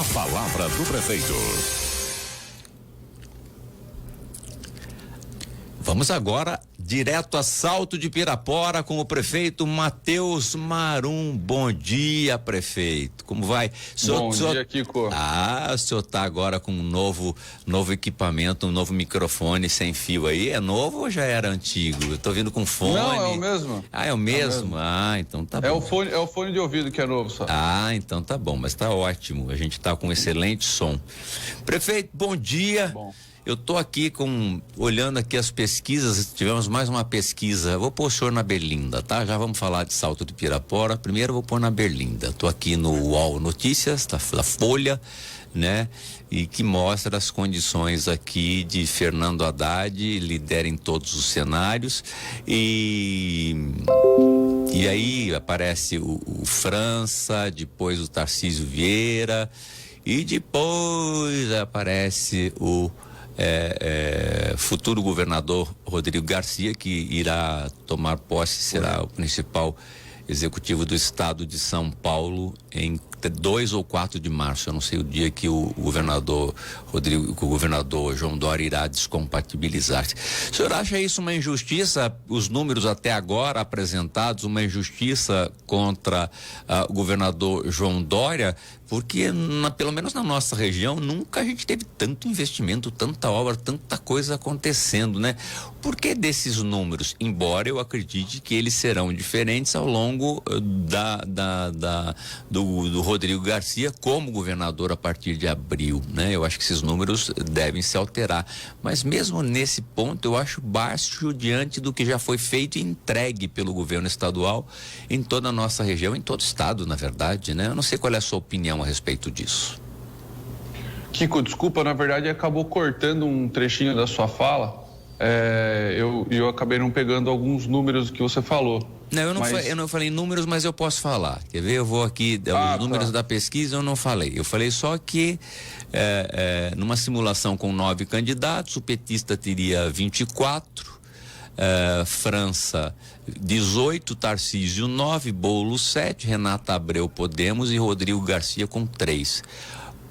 A palavra do prefeito. Vamos agora direto a Salto de Pirapora com o prefeito Matheus Marum. Bom dia, prefeito. Como vai? Bom dia, Kiko. O senhor está agora com um novo equipamento, um novo microfone sem fio aí. É novo ou já era antigo? Eu tô vindo com fone. Não, é o mesmo. É o mesmo? Então tá bom. É o fone de ouvido que é novo, só. Então tá bom, mas tá ótimo. A gente tá com um excelente som. Prefeito, bom dia. Bom. Eu estou aqui olhando aqui as pesquisas, tivemos mais uma pesquisa, vou pôr o senhor na Berlinda, tá? Já vamos falar de Salto de Pirapora, primeiro eu vou pôr na Berlinda. Estou aqui no UOL Notícias, da Folha, né? E que mostra as condições aqui de Fernando Haddad, lidera em todos os cenários, e aí aparece o França, depois o Tarcísio Vieira, e depois aparece o futuro governador Rodrigo Garcia, que irá tomar posse, será o principal executivo do estado de São Paulo em 2 ou 4 de março. Eu não sei o dia que o governador João Dória irá descompatibilizar-se. O senhor acha isso uma injustiça, os números até agora apresentados, uma injustiça contra o governador João Dória? Porque, pelo menos na nossa região, nunca a gente teve tanto investimento, tanta obra, tanta coisa acontecendo, né? Por que desses números? Embora eu acredite que eles serão diferentes ao longo do Rodrigo Garcia como governador a partir de abril, né? Eu acho que esses números devem se alterar. Mas mesmo nesse ponto, eu acho baixo diante do que já foi feito e entregue pelo governo estadual em toda a nossa região, em todo o estado, na verdade, né? Eu não sei qual é a sua opinião a respeito disso. Kiko, desculpa, na verdade acabou cortando um trechinho da sua fala. Eu acabei não pegando alguns números que você falou. Não, eu não falei números, mas eu posso falar. Quer ver? Eu vou aqui, os números da pesquisa eu não falei. Eu falei só que numa simulação com 9 candidatos, o petista teria 24, França 18, Tarcísio 9, Boulos 7, Renata Abreu Podemos e Rodrigo Garcia com 3.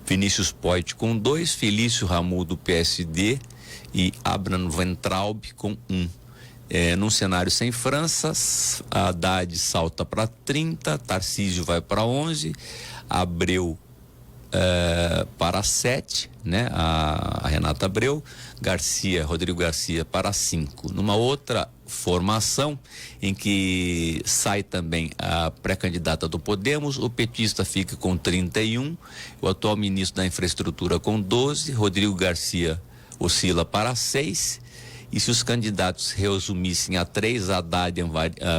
Vinícius Poit com 2, Felício Ramu do PSD e Abraham Weintraub com 1. Num cenário sem França, a Haddad salta para 30, Tarcísio vai para 11, Abreu para 7, né? A Renata Abreu, Rodrigo Garcia para 5. Numa outra formação em que sai também a pré-candidata do Podemos, o petista fica com 31, o atual ministro da Infraestrutura com 12, Rodrigo Garcia oscila para 6, e se os candidatos resumissem a 3, Haddad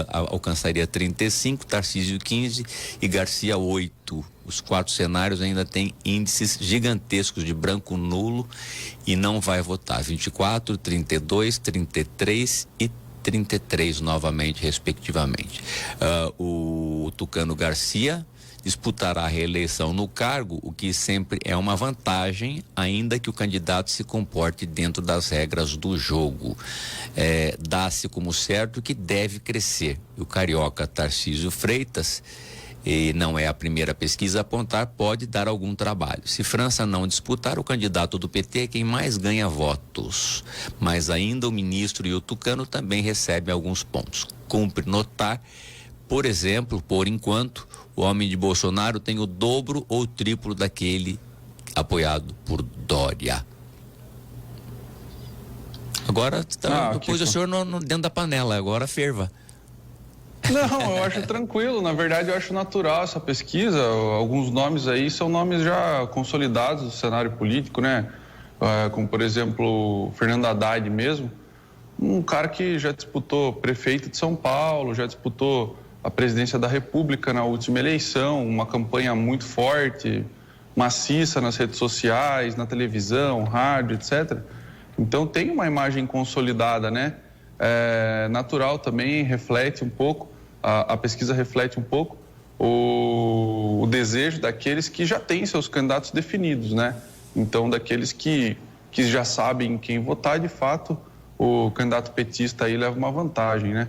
alcançaria 35, Tarcísio 15 e Garcia 8. Os 4 cenários ainda têm índices gigantescos de branco nulo e não vai votar. 24, 32, 33 e 33 novamente, respectivamente. O Tucano Garcia disputará a reeleição no cargo, o que sempre é uma vantagem, ainda que o candidato se comporte dentro das regras do jogo. Dá-se como certo que deve crescer. O carioca Tarcísio Freitas, e não é a primeira pesquisa a apontar, pode dar algum trabalho. Se França não disputar, o candidato do PT é quem mais ganha votos. Mas ainda o ministro e o Tucano também recebem alguns pontos. Cumpre notar, por exemplo, por enquanto, o homem de Bolsonaro tem o dobro ou triplo daquele apoiado por Dória. Agora, depois o senhor dentro da panela, agora ferva. Não, eu acho tranquilo. Na verdade, eu acho natural essa pesquisa. Alguns nomes aí são nomes já consolidados do cenário político, né? Como, por exemplo, Fernando Haddad mesmo. Um cara que já disputou prefeito de São Paulo, já disputou a presidência da República na última eleição, uma campanha muito forte, maciça nas redes sociais, na televisão, rádio, etc. Então tem uma imagem consolidada, né? Natural também, reflete um pouco, a pesquisa reflete um pouco o desejo daqueles que já têm seus candidatos definidos, né? Então, daqueles que já sabem quem votar, de fato, o candidato petista aí leva uma vantagem, né?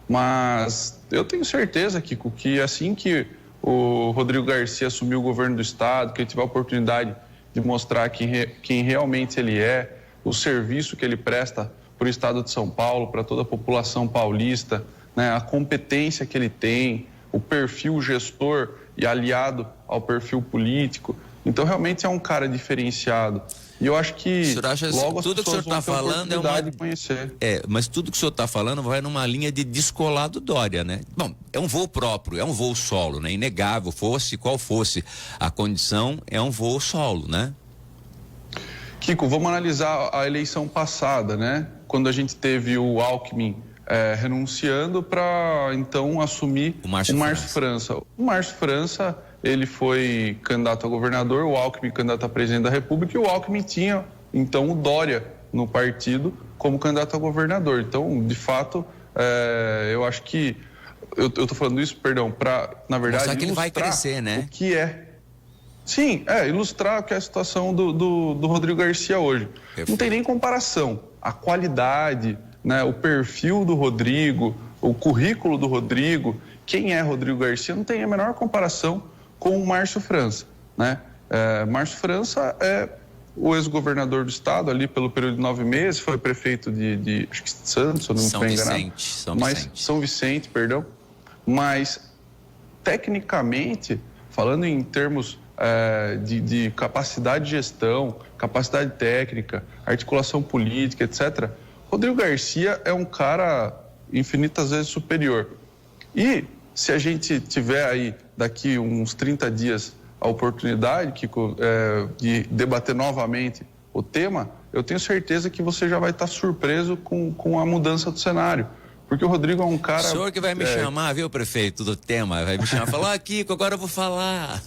Mas eu tenho certeza, Kiko, que assim que o Rodrigo Garcia assumir o governo do estado, que ele tiver a oportunidade de mostrar quem realmente ele é, o serviço que ele presta para o estado de São Paulo, para toda a população paulista, né, a competência que ele tem, o perfil gestor e aliado ao perfil político. Então, realmente é um cara diferenciado. E eu acho que logo as tudo que o senhor está falando é uma de conhecer. Mas tudo que o senhor está falando vai numa linha de descolar do Dória, né? Bom, é um voo próprio, é um voo solo, né? Inegável, qual fosse a condição, é um voo solo, né? Kiko, vamos analisar a eleição passada, né? Quando a gente teve o Alckmin renunciando para então assumir o Márcio França. O Márcio França, ele foi candidato a governador, o Alckmin candidato a presidente da República, e o Alckmin tinha então o Dória no partido como candidato a governador. Então, de fato, eu acho que eu estou falando isso, perdão, para, na verdade, mostrar que ele vai crescer, né? O que é. Sim, ilustrar o que é a situação do Rodrigo Garcia hoje. Perfeito. Não tem nem comparação. A qualidade, né, o perfil do Rodrigo, o currículo do Rodrigo, quem é Rodrigo Garcia, não tem a menor comparação com o Márcio França, né? Márcio França é o ex-governador do estado ali pelo período de 9 meses, foi prefeito de acho que Santos, se eu não estou enganado. São Vicente, perdão. Mas, tecnicamente, falando em termos de capacidade de gestão, capacidade técnica, articulação política, etc., Rodrigo Garcia é um cara infinitas vezes superior. E se a gente tiver aí, daqui uns 30 dias, a oportunidade, Kiko, de debater novamente o tema, eu tenho certeza que você já vai estar surpreso com a mudança do cenário. Porque o Rodrigo é um cara... O senhor que vai me chamar, viu, prefeito, do tema, vai me chamar, falar, Kiko, agora eu vou falar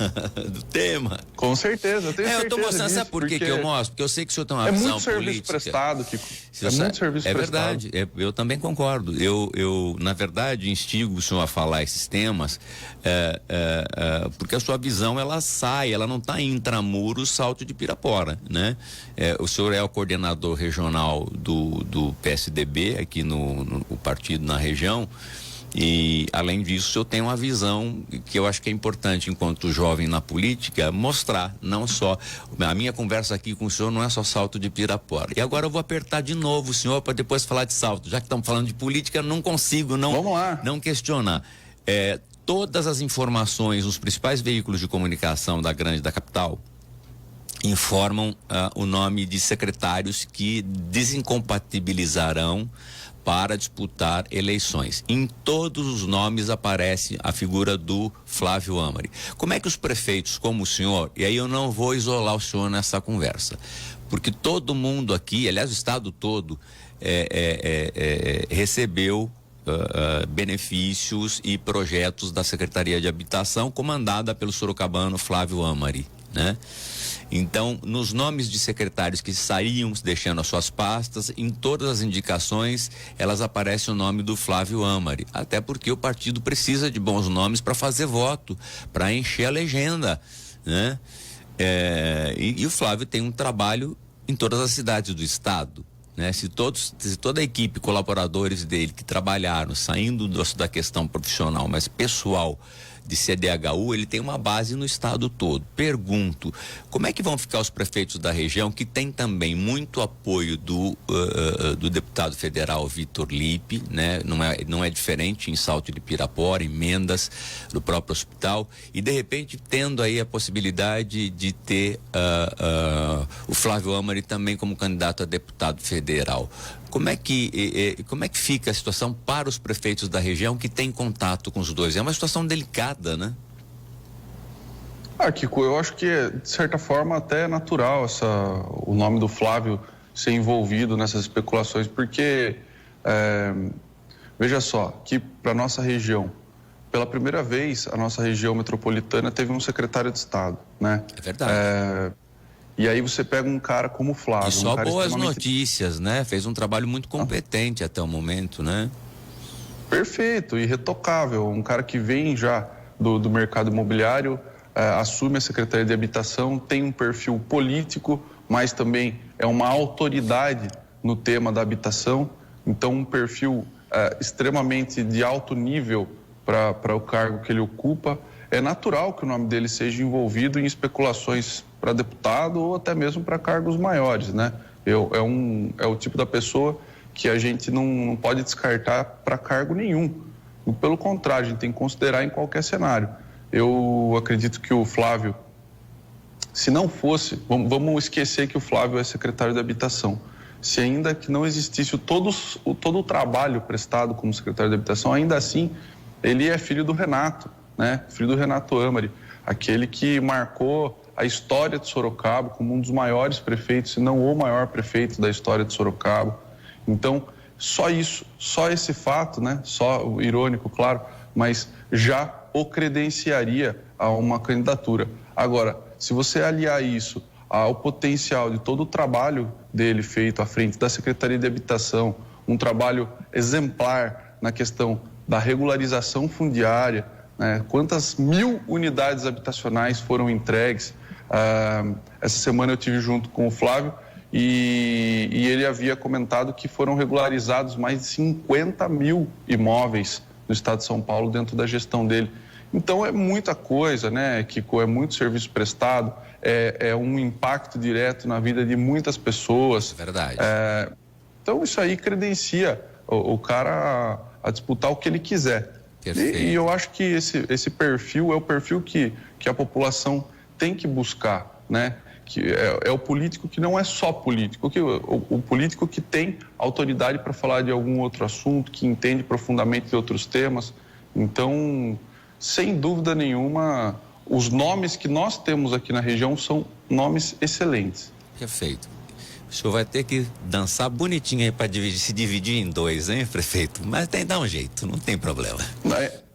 do tema. Com certeza, eu tenho certeza eu tô mostrando, disso, sabe por que eu mostro? Porque eu sei que o senhor tem uma visão política. É muito serviço prestado, Kiko. Muito serviço prestado. É verdade, eu também concordo. Eu, na verdade, instigo o senhor a falar esses temas, porque a sua visão, ela sai, ela não está intramuros, Salto de Pirapora, né? O senhor é o coordenador regional do PSDB, aqui no partido na região, e além disso eu tenho uma visão que eu acho que é importante enquanto jovem na política mostrar, não só a minha conversa aqui com o senhor não é só Salto de Pirapora. E agora eu vou apertar de novo o senhor para depois falar de Salto, já que estamos falando de política, não consigo não questionar. Todas as informações nos principais veículos de comunicação da capital informam o nome de secretários que desincompatibilizarão para disputar eleições. Em todos os nomes aparece a figura do Flávio Amari. Como é que os prefeitos, como o senhor, e aí eu não vou isolar o senhor nessa conversa, porque todo mundo aqui, aliás o estado todo, recebeu benefícios e projetos da Secretaria de Habitação, comandada pelo sorocabano Flávio Amari, né? Então, nos nomes de secretários que saíam deixando as suas pastas, em todas as indicações, elas aparecem o nome do Flávio Amari. Até porque o partido precisa de bons nomes para fazer voto, para encher a legenda, né? E o Flávio tem um trabalho em todas as cidades do estado, né? Se toda a equipe, colaboradores dele que trabalharam, saindo da questão profissional, mas pessoal, de CDHU, ele tem uma base no estado todo. Pergunto, como é que vão ficar os prefeitos da região, que tem também muito apoio do deputado federal Vitor Lippe, né? Não é diferente em Salto de Pirapora, em Mendas, no próprio hospital, e de repente tendo aí a possibilidade de ter o Flávio Amari também como candidato a deputado federal. Como é que fica a situação para os prefeitos da região que têm contato com os dois? É uma situação delicada, né? Kiko, eu acho que de certa forma até é natural o nome do Flávio ser envolvido nessas especulações, porque veja só, que para nossa região, pela primeira vez, a nossa região metropolitana teve um secretário de Estado, né? É verdade. E aí você pega um cara como o Flávio. E só boas notícias, né? Fez um trabalho muito competente até o momento, né? Perfeito, irretocável. Um cara que vem já do mercado imobiliário, assume a Secretaria de Habitação, tem um perfil político, mas também é uma autoridade no tema da habitação. Então, um perfil extremamente de alto nível para o cargo que ele ocupa. é natural que o nome dele seja envolvido em especulações para deputado ou até mesmo para cargos maiores, né? É o tipo da pessoa que a gente não pode descartar para cargo nenhum. Pelo contrário, a gente tem que considerar em qualquer cenário. Eu acredito que o Flávio, se não fosse, vamos esquecer que o Flávio é secretário de Habitação. Se ainda que não existisse todo o trabalho prestado como secretário de Habitação, ainda assim, ele é filho do Renato, né? Filho do Renato Amari, aquele que marcou a história de Sorocaba como um dos maiores prefeitos, se não o maior prefeito da história de Sorocaba. Então, só isso, só esse fato, né? Só irônico, claro, mas já o credenciaria a uma candidatura. Agora, se você aliar isso ao potencial de todo o trabalho dele feito à frente da Secretaria de Habitação, um trabalho exemplar na questão da regularização fundiária, né? Quantas 1000 unidades habitacionais foram entregues? Essa semana eu tive junto com o Flávio e ele havia comentado que foram regularizados mais de 50 mil imóveis no estado de São Paulo dentro da gestão dele. Então é muita coisa, né, Kiko? É muito serviço prestado, é um impacto direto na vida de muitas pessoas. Verdade. Então isso aí credencia o cara a disputar o que ele quiser. E eu acho que esse perfil é o perfil que a população tem que buscar, né? Que é o político que não é só político, o político que tem autoridade para falar de algum outro assunto, que entende profundamente de outros temas. Então, sem dúvida nenhuma, os nomes que nós temos aqui na região são nomes excelentes. Perfeito. O senhor vai ter que dançar bonitinho aí para se dividir em dois, hein, prefeito? Mas dá um jeito, não tem problema.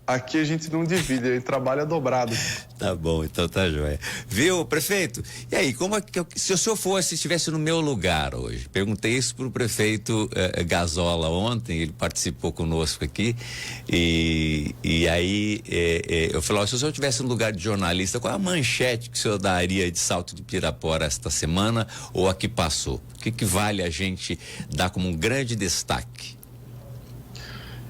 Aqui a gente não divide, ele trabalha dobrado. Tá bom, então tá joia. Viu, prefeito? E aí, como é que se o senhor estivesse no meu lugar hoje? Perguntei isso pro prefeito Gazola ontem, ele participou conosco aqui e aí eu falei, se o senhor estivesse no lugar de jornalista, qual é a manchete que o senhor daria de Salto de Pirapora esta semana ou a que passou? O que vale a gente dar como um grande destaque?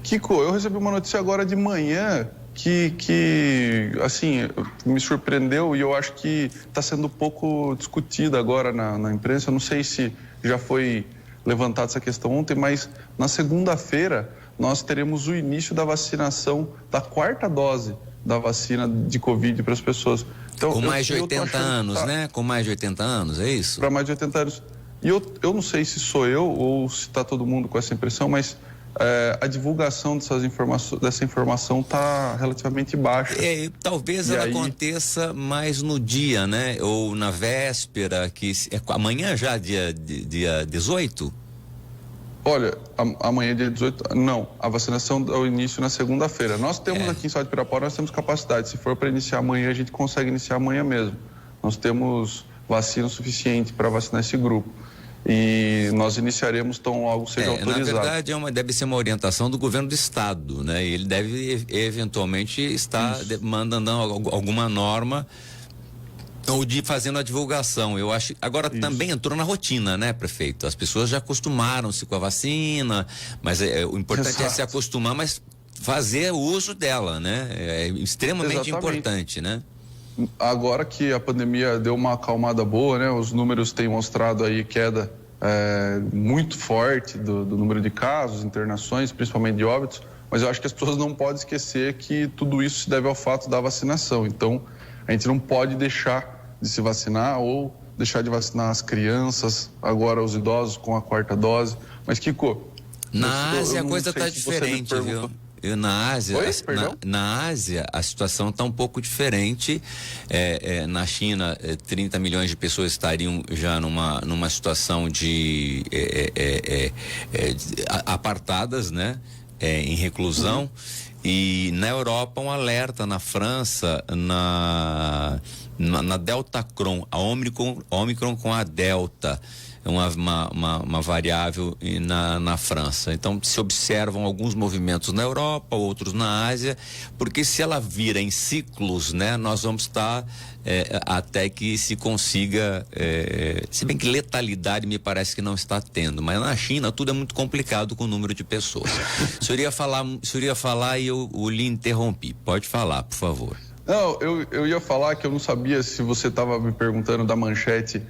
Kiko, eu recebi uma notícia agora de manhã que assim, me surpreendeu e eu acho que está sendo pouco discutida agora na imprensa. Eu não sei se já foi levantada essa questão ontem, mas na segunda-feira nós teremos o início da vacinação da 4ª dose da vacina de Covid para as pessoas. Então, com mais de 80 anos, né? Com mais de 80 anos, é isso? Para mais de 80 anos. E eu não sei se sou eu ou se está todo mundo com essa impressão, mas a divulgação dessa informação está relativamente baixa. Talvez ela aconteça mais no dia, né? Ou na véspera, amanhã já, dia 18? Olha, amanhã dia 18, não, a vacinação dá o início na segunda-feira. Nós temos aqui em Salto de Pirapora, nós temos capacidade, se for para iniciar amanhã, a gente consegue iniciar amanhã mesmo. Nós temos vacina suficiente para vacinar esse grupo. E nós iniciaremos tão logo seja autorizado. Na verdade, deve ser uma orientação do governo do estado, né? E ele deve eventualmente estar mandando alguma norma ou fazendo a divulgação. Eu acho. Agora também entrou na rotina, né, prefeito? As pessoas já acostumaram-se com a vacina, mas o importante é se acostumar, mas fazer o uso dela, né? É extremamente importante, né? Agora que a pandemia deu uma acalmada boa, né? Os números têm mostrado aí queda muito forte do número de casos, internações, principalmente de óbitos, mas eu acho que as pessoas não podem esquecer que tudo isso se deve ao fato da vacinação. Então, a gente não pode deixar de se vacinar ou deixar de vacinar as crianças, agora os idosos com a 4ª dose. Mas, Kiko... Na Ásia a coisa está diferente, viu? Na Ásia, a situação está um pouco diferente. Na China, 30 milhões de pessoas estariam já numa situação de apartadas, né? Em reclusão. E na Europa, um alerta na França, na Deltacron, a Omicron com a Delta. Uma variável na França. Então, se observam alguns movimentos na Europa, outros na Ásia, porque se ela vira em ciclos, né, nós vamos estar até que se consiga, se bem que letalidade me parece que não está tendo, mas na China tudo é muito complicado com o número de pessoas. O senhor ia falar e eu lhe interrompi. Pode falar, por favor. Não, eu ia falar que eu não sabia se você estava me perguntando da manchete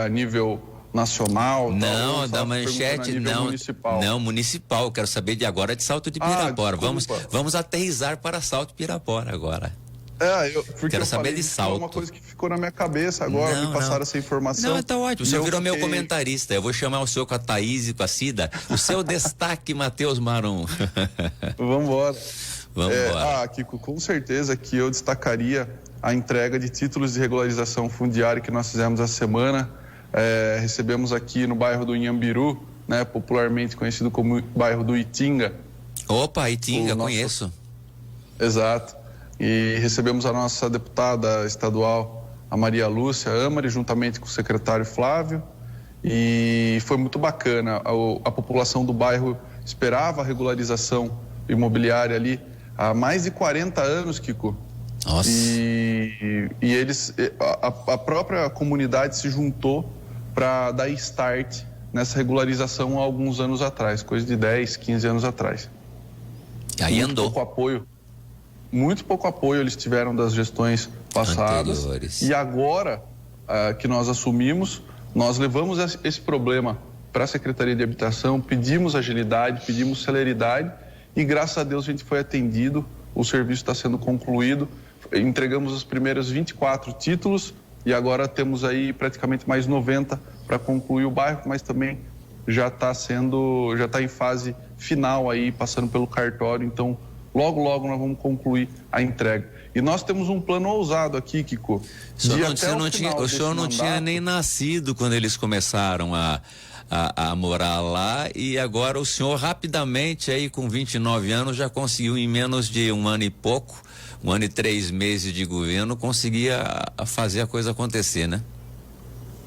a nível nacional. Não, tal, da manchete não. Municipal. Não, municipal. Eu quero saber de agora de Salto de Pirapora. Vamos aterrissar para Salto de Pirapora agora. Porque quero saber de Salto. É uma coisa que ficou na minha cabeça agora, me passaram essa informação. Não, tá ótimo, o senhor virou meu comentarista. Eu vou chamar o senhor com a Thaís e com a Cida. O seu destaque, Matheus Marum. Vamos embora. Vamos embora. Kiko, com certeza que eu destacaria a entrega de títulos de regularização fundiária que nós fizemos essa semana. Recebemos aqui no bairro do Inhambiru, né, popularmente conhecido como bairro do Itinga. Opa, Itinga, conheço. Exato. E recebemos a nossa deputada estadual, a Maria Lúcia Amari, juntamente com o secretário Flávio. E foi muito bacana. A população do bairro esperava a regularização imobiliária ali há mais de 40 anos, Kiko. Nossa. E a própria comunidade se juntou para dar start nessa regularização há alguns anos atrás, coisa de 10, 15 anos atrás. E aí andou. Muito pouco apoio eles tiveram das gestões passadas. Anteriores. E agora que nós assumimos, nós levamos esse problema para a Secretaria de Habitação, pedimos agilidade, pedimos celeridade e graças a Deus a gente foi atendido, o serviço está sendo concluído, entregamos os primeiros 24 títulos e agora temos aí praticamente mais 90 para concluir o bairro, mas também já está em fase final aí, passando pelo cartório, então logo nós vamos concluir a entrega. E nós temos um plano ousado aqui, Kiko. O senhor não tinha nem nascido quando eles começaram a morar lá e agora o senhor rapidamente aí com 29 anos já conseguiu em menos de um ano e pouco, 1 ano e 3 meses de governo, conseguia fazer a coisa acontecer, né?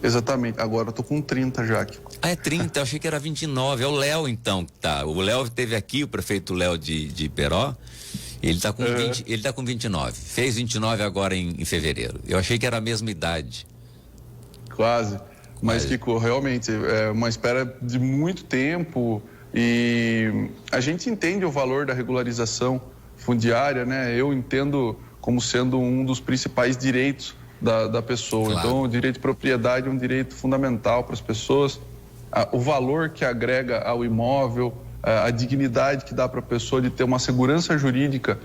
Exatamente, agora eu tô com 30 já, Kiko. É 30, eu achei que era 29, é o Léo então, tá, o Léo esteve aqui, o prefeito Léo de Iperó, ele tá com 20, ele tá com 29, fez 29 agora em fevereiro, eu achei que era a mesma idade. Quase, mas Kiko, realmente é uma espera de muito tempo e a gente entende o valor da regularização fundiária, né, eu entendo como sendo um dos principais direitos da pessoa. Claro. Então, o direito de propriedade é um direito fundamental para as pessoas. O valor que agrega ao imóvel, a dignidade que dá para a pessoa de ter uma segurança jurídica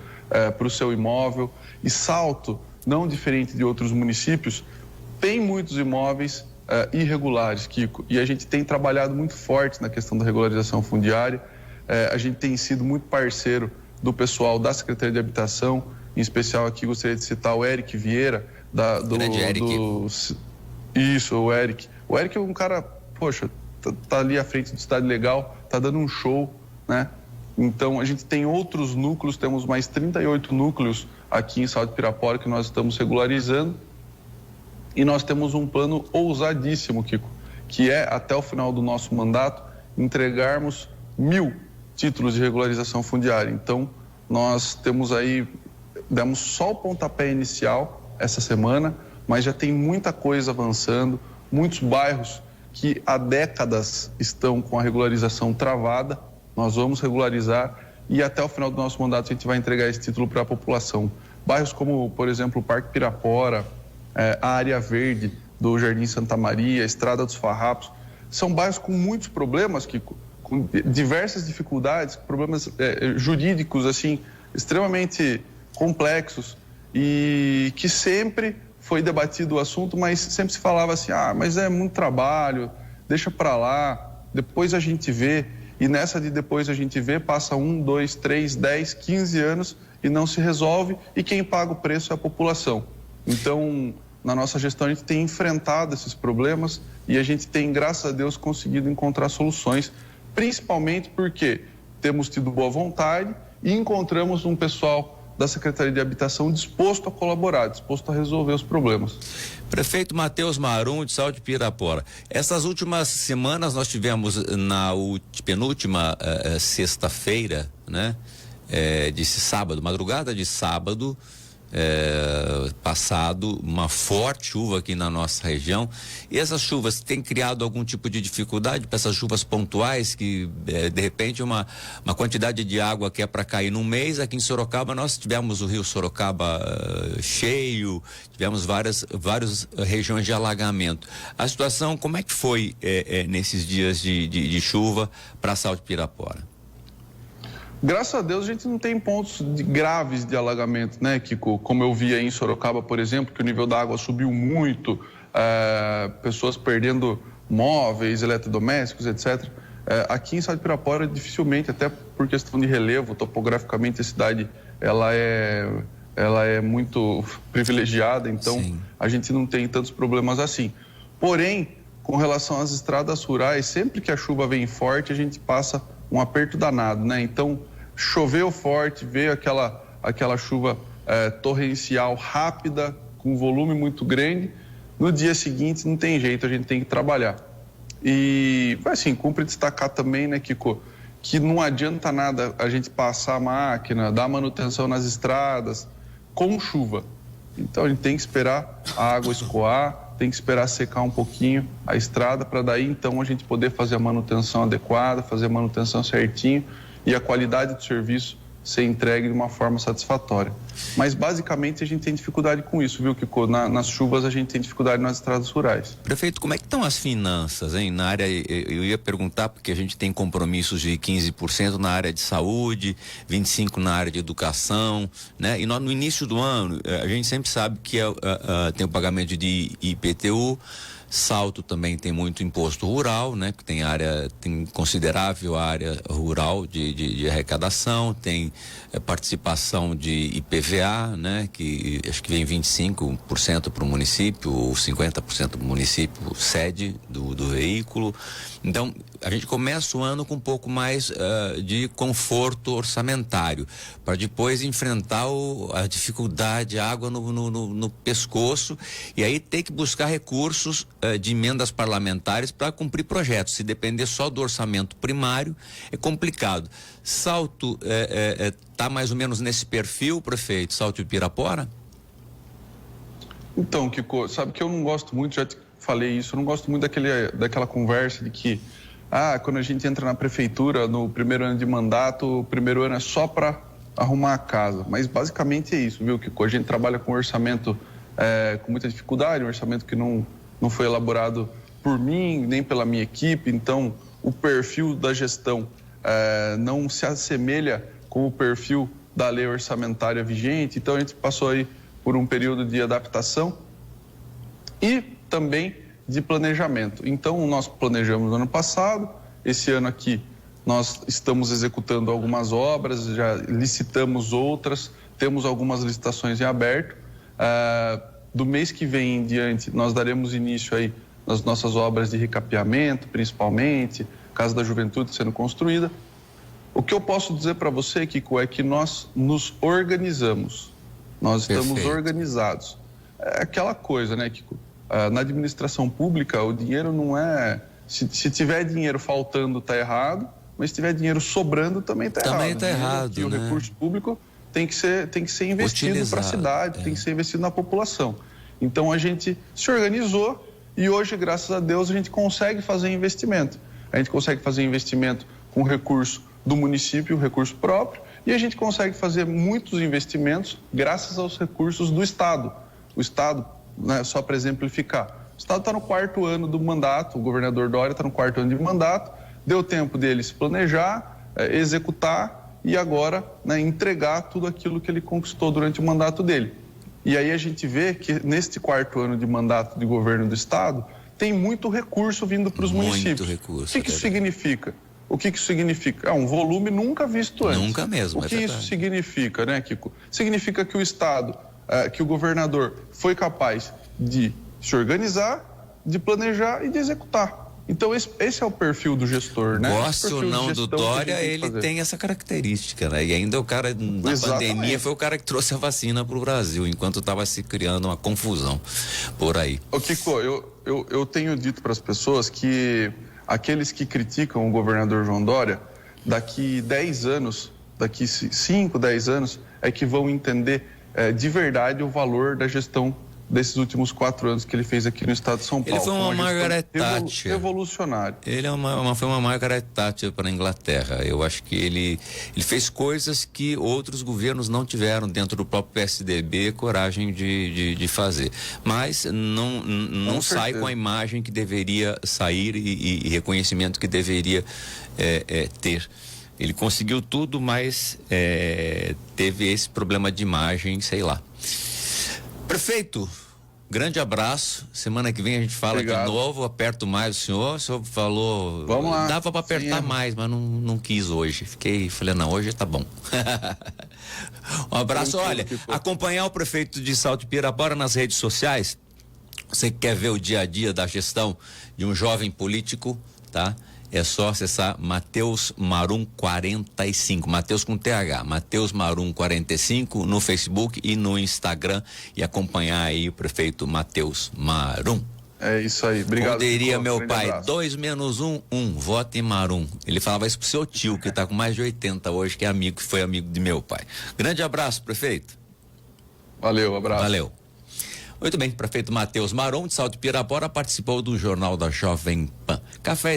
para o seu imóvel. E Salto, não diferente de outros municípios, tem muitos imóveis irregulares, Kiko. E a gente tem trabalhado muito forte na questão da regularização fundiária. A gente tem sido muito parceiro do pessoal da Secretaria de Habitação. Em especial aqui gostaria de citar o Eric Vieira, Isso, o Eric. O Eric é um cara, poxa, tá ali à frente do Cidade Legal, tá dando um show, né? Então, a gente tem outros núcleos, temos mais 38 núcleos aqui em Salto de Pirapora que nós estamos regularizando. E nós temos um plano ousadíssimo, Kiko, que é, até o final do nosso mandato, entregarmos 1.000 títulos de regularização fundiária. Então, nós temos aí, demos só o pontapé inicial essa semana, mas já tem muita coisa avançando, muitos bairros que há décadas estão com a regularização travada, nós vamos regularizar e até o final do nosso mandato a gente vai entregar esse título para a população. Bairros como, por exemplo, o Parque Pirapora, a Área Verde do Jardim Santa Maria, a Estrada dos Farrapos, são bairros com muitos problemas, com diversas dificuldades, problemas jurídicos assim, extremamente complexos, e que sempre foi debatido o assunto, mas sempre se falava assim, mas é muito trabalho, deixa para lá, depois a gente vê. E nessa de depois a gente vê, passa 1, 2, 3, 10, 15 anos e não se resolve, e quem paga o preço é a população. Então, na nossa gestão a gente tem enfrentado esses problemas e a gente tem, graças a Deus, conseguido encontrar soluções, principalmente porque temos tido boa vontade e encontramos um pessoal da Secretaria de Habitação disposto a colaborar, disposto a resolver os problemas. Prefeito Matheus Marum, de Salto de Pirapora, essas últimas semanas nós tivemos na penúltima sexta-feira, né? Desse sábado, madrugada de sábado, passado uma forte chuva aqui na nossa região, e essas chuvas têm criado algum tipo de dificuldade para essas chuvas pontuais que de repente uma quantidade de água que é para cair num mês. Aqui em Sorocaba nós tivemos o rio Sorocaba cheio, tivemos várias regiões de alagamento. A situação, como é que foi nesses dias de chuva para Salto de Pirapora? Graças a Deus a gente não tem pontos graves de alagamento, né, Kiko? Como eu vi aí em Sorocaba, por exemplo, que o nível da água subiu muito, pessoas perdendo móveis, eletrodomésticos, etc. Aqui em Salto de Pirapora, dificilmente, até por questão de relevo, topograficamente a cidade ela é muito privilegiada, então sim, a gente não tem tantos problemas assim. Porém, com relação às estradas rurais, sempre que a chuva vem forte, a gente passa um aperto danado, né? Então, choveu forte, veio aquela chuva torrencial rápida, com volume muito grande. No dia seguinte, não tem jeito, a gente tem que trabalhar. E, assim, cumpre destacar também, né, Kiko, que não adianta nada a gente passar a máquina, dar manutenção nas estradas com chuva. Então, a gente tem que esperar a água escoar, tem que esperar secar um pouquinho a estrada, para daí, então, a gente poder fazer a manutenção adequada, fazer a manutenção certinho e a qualidade do serviço ser entregue de uma forma satisfatória. Mas, basicamente, a gente tem dificuldade com isso, viu, Kiko? Nas chuvas, a gente tem dificuldade nas estradas rurais. Prefeito, como é que estão as finanças, hein? Na área, eu ia perguntar, porque a gente tem compromissos de 15% na área de saúde, 25% na área de educação, né? E no início do ano, a gente sempre sabe que tem o pagamento de IPTU, Salto também tem muito imposto rural, né? Que tem considerável área rural de arrecadação, tem participação de IPVA, né? Que acho que vem 25% para o município, ou 50% para o município sede do veículo. Então, a gente começa o ano com um pouco mais de conforto orçamentário, para depois enfrentar a dificuldade, a água no pescoço, e aí ter que buscar recursos de emendas parlamentares para cumprir projetos. Se depender só do orçamento primário, é complicado. Salto está mais ou menos nesse perfil, prefeito, Salto de Pirapora? Então, Kiko, sabe que eu não gosto muito, já te falei isso, eu não gosto muito daquela conversa de que quando a gente entra na prefeitura no primeiro ano de mandato, o primeiro ano é só para arrumar a casa. Mas basicamente é isso, viu, Kiko? A gente trabalha com um orçamento com muita dificuldade, um orçamento que não foi elaborado por mim, nem pela minha equipe, então o perfil da gestão não se assemelha com o perfil da lei orçamentária vigente, então a gente passou aí por um período de adaptação e também de planejamento. Então, nós planejamos no ano passado, esse ano aqui nós estamos executando algumas obras, já licitamos outras, temos algumas licitações em aberto. Do mês que vem em diante, nós daremos início aí nas nossas obras de recapeamento, principalmente, Casa da Juventude sendo construída. O que eu posso dizer para você, Kiko, é que nós nos organizamos, nós estamos organizados. É aquela coisa, né, Kiko? Na administração pública, o dinheiro não é... Se tiver dinheiro faltando, está errado, mas se tiver dinheiro sobrando, também está errado. Também está errado, né? O recurso público tem que ser investido para a cidade, tem que ser investido na população. Então, a gente se organizou e hoje, graças a Deus, a gente consegue fazer investimento. A gente consegue fazer investimento com recurso do município, recurso próprio, e a gente consegue fazer muitos investimentos graças aos recursos do Estado. O Estado, né, só para exemplificar, o Estado está no 4º ano do mandato, o governador Dória está no 4º ano de mandato, deu tempo dele se planejar, executar e agora, né, entregar tudo aquilo que ele conquistou durante o mandato dele. E aí a gente vê que neste 4º ano de mandato de governo do Estado tem muito recurso vindo para os municípios. Muito recurso. O que isso significa? O que isso significa? É um volume nunca visto antes. Nunca mesmo. O que isso significa, né, Kiko? Significa que o Estado, que o governador foi capaz de se organizar, de planejar e de executar. Então, esse é o perfil do gestor, né? Goste ou não do Dória, ele tem essa característica, né? E ainda o cara, na pandemia, foi o cara que trouxe a vacina para o Brasil, enquanto estava se criando uma confusão por aí. Ô, Kiko, eu tenho dito para as pessoas que aqueles que criticam o governador João Dória, daqui 10 anos, daqui 5, 10 anos, é que vão entender de verdade o valor da gestão desses últimos 4 anos que ele fez aqui no estado de São Paulo. Ele foi uma Margaret Thatcher. Revolucionário. Ele foi uma Margaret Thatcher para a Inglaterra. Eu acho que ele fez coisas que outros governos não tiveram dentro do próprio PSDB coragem de fazer. Mas não sai com a imagem que deveria sair e reconhecimento que deveria ter. Ele conseguiu tudo, mas teve esse problema de imagem, sei lá. Prefeito, grande abraço. Semana que vem a gente fala de novo. Aperto mais o senhor falou. Vamos lá. Dava para apertar mais, mas não quis hoje. Falei, não, hoje tá bom. Um abraço. Olha, acompanhar o prefeito de Salto de Pirapora nas redes sociais. Você que quer ver o dia a dia da gestão de um jovem político, tá? É só acessar Matheus Marum 45, Matheus com TH, Matheus Marum 45 no Facebook e no Instagram e acompanhar aí o prefeito Matheus Marum. É isso aí, obrigado. Como diria meu pai, 2 menos 1, 1, vote em Marum. Ele falava isso pro seu tio, que tá com mais de 80 hoje, que foi amigo de meu pai. Grande abraço, prefeito. Valeu, abraço. Valeu. Muito bem, prefeito Matheus Marum de Salto de Pirapora participou do Jornal da Jovem Pan. Café